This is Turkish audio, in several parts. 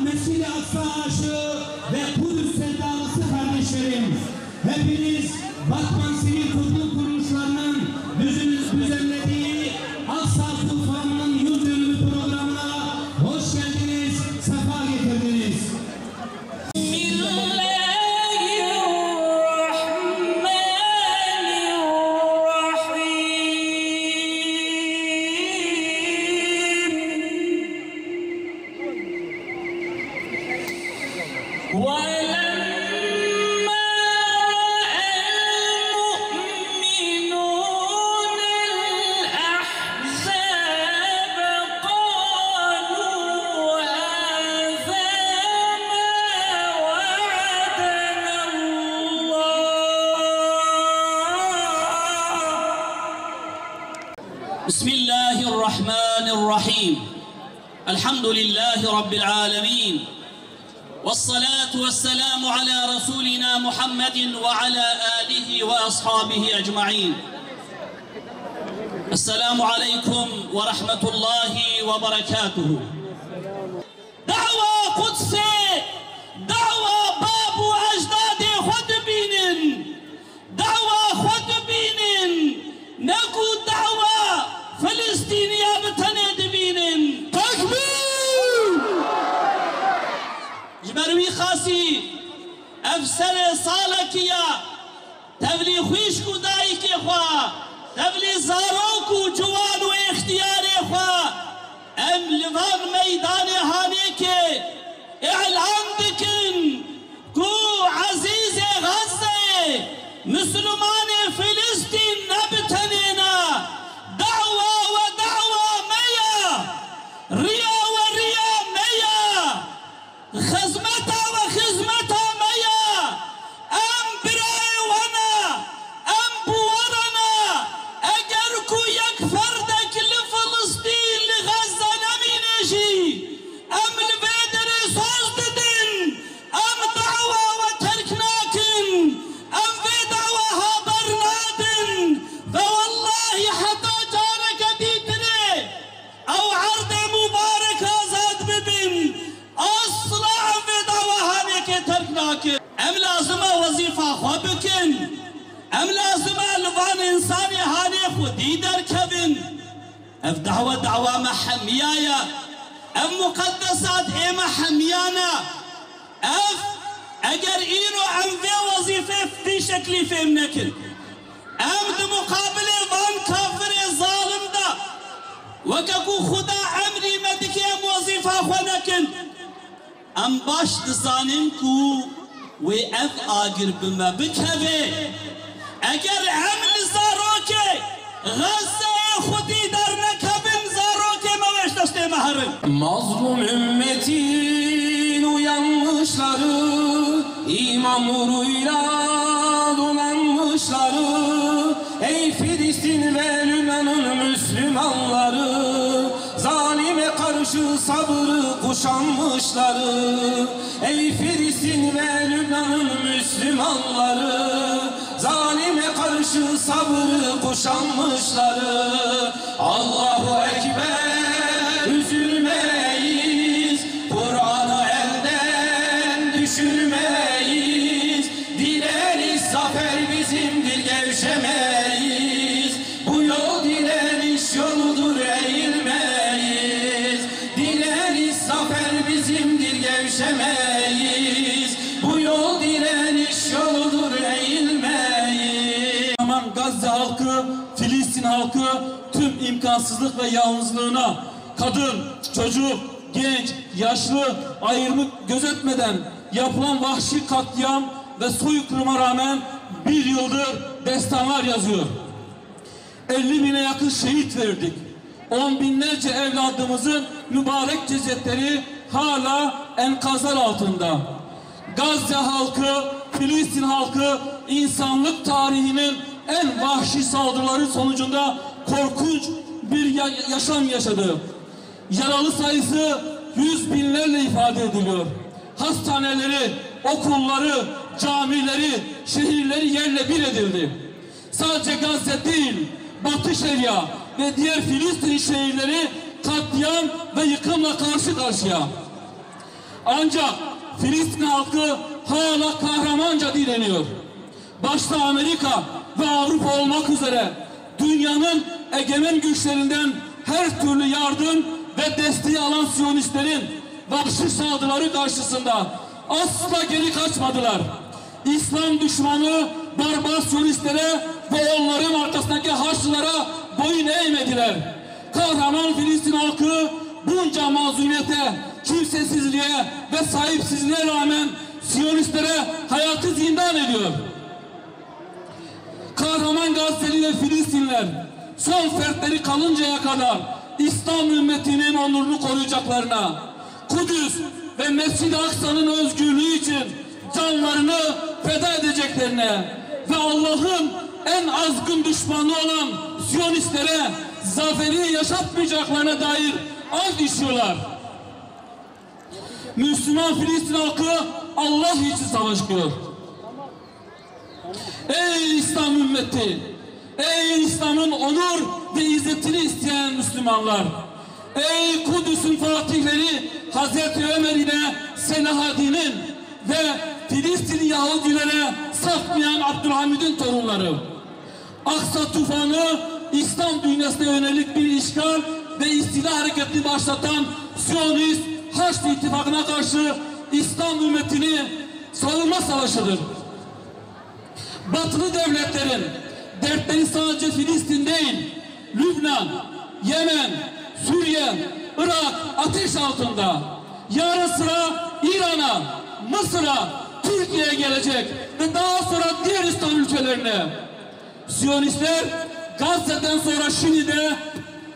Mescid-i Aksa aşığı ve Kudüs sevdalısı kardeşlerim, hepiniz Batman Sivil Toplum Kuruluşlarının düzenlediği Aksa Tufanı'nın yıl dönümü programına hoş geldiniz, sefa getirdiniz. Bismillahirrahmanirrahim. Elhamdülillahi Rabbil alemin. Vessalatu vesselamu ala Resulina Muhammedin ve ala alihi ve ashabihi ecma'in. Esselamu aleyküm ve rahmetullahi ve berekatuhu. Da'va Kudsi, da'va babu ecdadi khud binin, da'va khud binin, neku da'va Filistin'e bitene dibinin. Takbir! Jmervi khasi efsere salakiya tevli khuish ku dayi ke khwa tevli zaro ku juwan u ikhtiyar khwa em livan meydan hane ke i'lan dikin ku aziz Gazze Müslüman Filistin nebtenena da'wa ve da'wa meya riya ve riya meya khizmeta ve khizmeta meya em biray wana em buvarana eğer ku yek ferdek li Filistin li Gazze nemineji em li bederi söz dedin em da'wa ve terk nakin em ve da'wa haber nadin ve vallahi hatta او عرض مبارك آزاد ببین اصلا وداوهانه که ترک ناکن ام لازمه وظیفه خواه بکن ام لازمه لوان انسانی هانه خودی در کبن اف دعوه محمیایا ام مقدسات ای محمیانا اف اگر اینو ام وی وظیفه فی شکلی فهم نکن ام ده مقابل وان کافر ظالم ده وكاكو خدا عمري مدكي ام وظيفة خونكن ام باش دزانين كو ويأف آقر بما بكهوي اگر عمل زاروكي غزة خودي در نكبن زاروكي موش دشتي مهرن Mazlum ümmetin uyanmışları, iman nuruyla donanmışları, ey Filistin ve Lübnan'ın Müslümanları, zalime karşı sabrı kuşanmışları, ey Filistin ve Lübnan'ın Müslümanları, zalime karşı sabrı kuşanmışları. Allahu Ekber, üzülmeyiz, Kur'an'ı elden düşürmeyiz, dileriz zafer bizimdir, gevşemeyiz, bu yol dileniş yoludur eğilmeyiz. Bu yol direniş yoludur, eğilmeyiz. Aman Gazze halkı, Filistin halkı tüm imkansızlık ve yalnızlığına, kadın, çocuk, genç, yaşlı ayrımı gözetmeden yapılan vahşi katliam ve soykırıma rağmen bir yıldır destanlar yazıyor. 50.000'e yakın şehit verdik. 10 binlerce evladımızın mübarek cesetleri hala enkazlar altında. Gazze halkı, Filistin halkı insanlık tarihinin en vahşi saldırıları sonucunda korkunç bir yaşam yaşadı. Yaralı sayısı 100 binlerle ifade ediliyor. Hastaneleri, okulları, camileri, şehirleri yerle bir edildi. Sadece Gazze değil, Batı Şeria ve diğer Filistin şehirleri katliam ve yıkımla karşı karşıya. Ancak Filistin halkı hala kahramanca direniyor. Başta Amerika ve Avrupa olmak üzere dünyanın egemen güçlerinden her türlü yardım ve desteği alan Siyonistlerin vahşi saldırıları karşısında asla geri kaçmadılar. İslam düşmanı barbar Siyonistlere ve onların arkasındaki Haçlılara boyun eğmediler. Kahraman Filistin halkı bunca mazlumiyete, kimsesizliğe ve sahipsizliğe rağmen Siyonistlere hayatı zindan ediyor. Kahraman Gazze'li ve Filistinler son fertleri kalıncaya kadar İslam ümmetinin onurunu koruyacaklarına, Kudüs ve Mescid-i Aksa'nın özgürlüğü için canlarını feda edeceklerine ve Allah'ın en azgın düşmanı olan Siyonistlere zaferi yaşatmayacaklarına dair ant içiyorlar. Müslüman Filistin halkı Allah için savaşıyor. Ey İslam ümmeti! Ey İslam'ın onur ve izzetini isteyen Müslümanlar! Ey Kudüs'ün fatihleri Hazreti Ömer ile Selahaddin'in ve Filistin Yahudilere satmayan Abdülhamid'in torunları! Aksa tufanı İslam dünyasına yönelik bir işgal ve istila hareketini başlatan Siyonist Haçlı İttifakı'na karşı İslam ümmetini savunma savaşıdır. Batılı devletlerin dertleri sadece Filistin değil, Lübnan, Yemen, Suriye, Irak ateş altında. Yarın sıra İran'a, Mısır'a, Türkiye'ye gelecek ve daha sonra diğer İslam ülkelerine. Siyonistler Gazze'den sonra şimdi de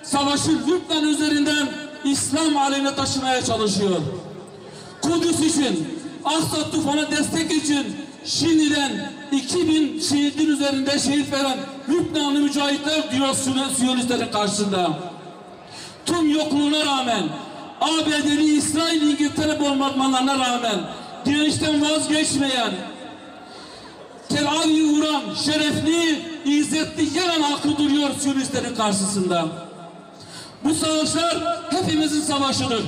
savaşı Lübnan üzerinden İslam alemine taşımaya çalışıyor. Kudüs için, Aksa tufanı destek için şimdiden 2000 şehidin üzerinde şehit veren Lübnanlı mücahitler diyor Siyonistlerin karşısında. Tüm yokluğuna rağmen, ABD'li İsrail, İngiltere bombardmanlarına rağmen direnişten vazgeçmeyen, Tel Aviv'e vuran şerefli, izzetli Yemen halkı duruyor Siyonistlerin karşısında. Bu savaşlar hepimizin savaşıdır.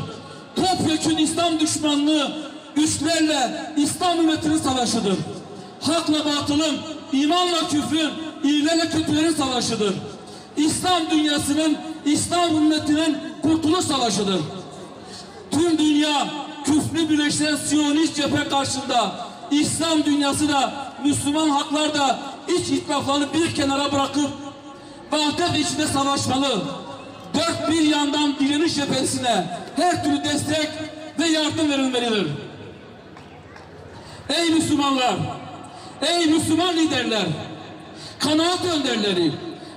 Topyekün İslam düşmanlığı güçlerle İslam ümmetinin savaşıdır. Hakla batılın, imanla küfrün, iyilerle kötülerin savaşıdır. İslam dünyasının, İslam ümmetinin kurtuluş savaşıdır. Tüm dünya küfrü birleştiren Siyonist cephe karşısında İslam dünyası da, Müslüman haklar da iç itiraflarını bir kenara bırakıp vahdet içinde savaşmalı. Dört bir yandan direniş cephesine her türlü destek ve yardım verilmelidir. Ey Müslümanlar, ey Müslüman liderler, kanaat önderleri,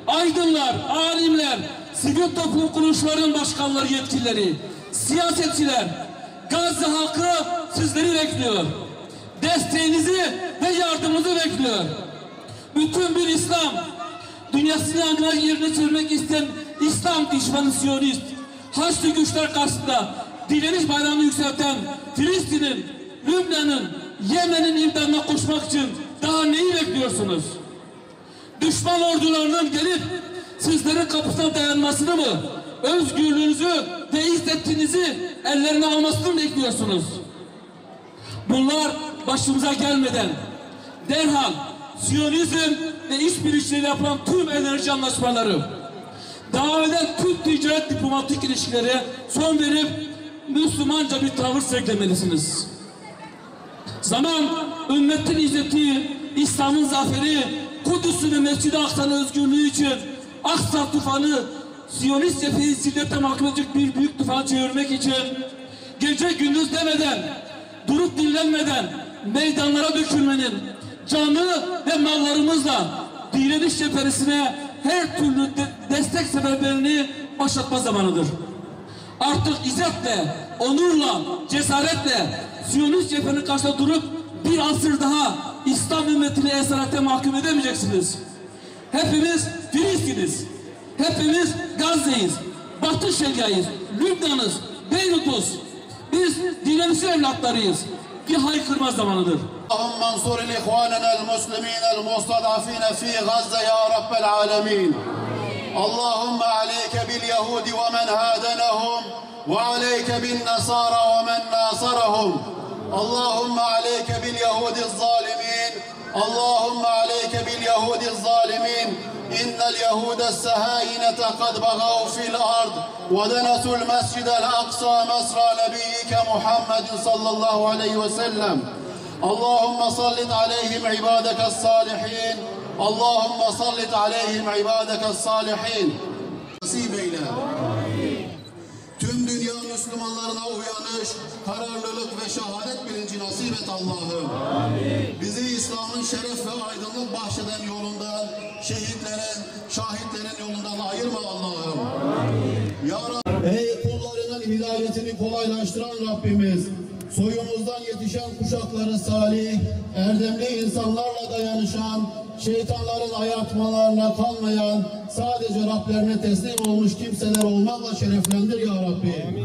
aydınlar, alimler, sivil toplum kuruluşlarının başkanları, yetkilileri, siyasetçiler, Gazze halkı sizleri bekliyor. Desteğinizi ve yardımınızı bekliyor. Bütün bir İslam dünyasını ancak yerine çevirmek isteyen İslam düşmanı Siyonist Haçlı güçler karşısında direniş bayrağını yükselten Filistin'in, Lübnan'ın, Yemen'in imdadına koşmak için daha neyi bekliyorsunuz? Düşman ordularının gelip sizlerin kapısına dayanmasını mı, özgürlüğünüzü ve izzetinizi ellerine almasını mı bekliyorsunuz? Bunlar başımıza gelmeden derhal Siyonizm ve işbirliğiyle yapılan tüm enerji anlaşmaları, devam eden tüm ticaret diplomatik ilişkilere son verip Müslümanca bir tavır sergilemelisiniz. Zaman ümmetin izzeti, İslam'ın zaferi, Kudüs'ün ve Mescid-i Aksa'nın özgürlüğü için Aksa tufanı, Siyonist cepheyi zillete mahkum edecek bir büyük tufan çevirmek için gece gündüz demeden, durup dinlenmeden meydanlara dökülmenin, canı ve mallarımızla direniş cepheresine her türlü destek seferlerini başlatma zamanıdır. Artık izzetle, onurla, cesaretle Siyonist cephenin karşısında durup bir asır daha İslam ümmetini esarete mahkum edemeyeceksiniz. Hepimiz Filistin'iz. Hepimiz Gazze'yiz. Batı Şeria'yız. Lübnan'ız. Beyrut'uz. Biz direnişin evlatlarıyız. Bir haykırma zamanıdır. اللهم انصر لإخواننا المسلمين المستضعفين في غزة يا رب العالمين. اللهم عليك باليهود ومن هادنهم وعليك بالنصارى ومن ناصرهم. اللهم عليك باليهود الظالمين. اللهم عليك باليهود الظالمين. إن اليهود السهاينة قد بغوا في الأرض ودنسوا المسجد الأقصى مسرى نبيك محمد صلى الله عليه وسلم. اللهم سلط عليهم عبادك الصالحين. اللهم سلط عليهم عبادك الصالحين. Nasip eyle. Tüm dünya Müslümanlarına uyanış, kararlılık ve şehadet bilinci nasip et Allah'ım. Bizi İslam'ın şeref ve aydınlık bahşeden yolundan, şehitlerin, şahitlerin yolundan ayırma Allah'ım. Ya Rabbi, ey kullarının hidayetini kolaylaştıran Rabbimiz, soyumuzdan yetişen kuşakları salih, erdemli insanlarla dayanışan, şeytanların ayartmalarına kalmayan, sadece Rablerine teslim olmuş kimseler olmakla şereflendir ya Rabbi.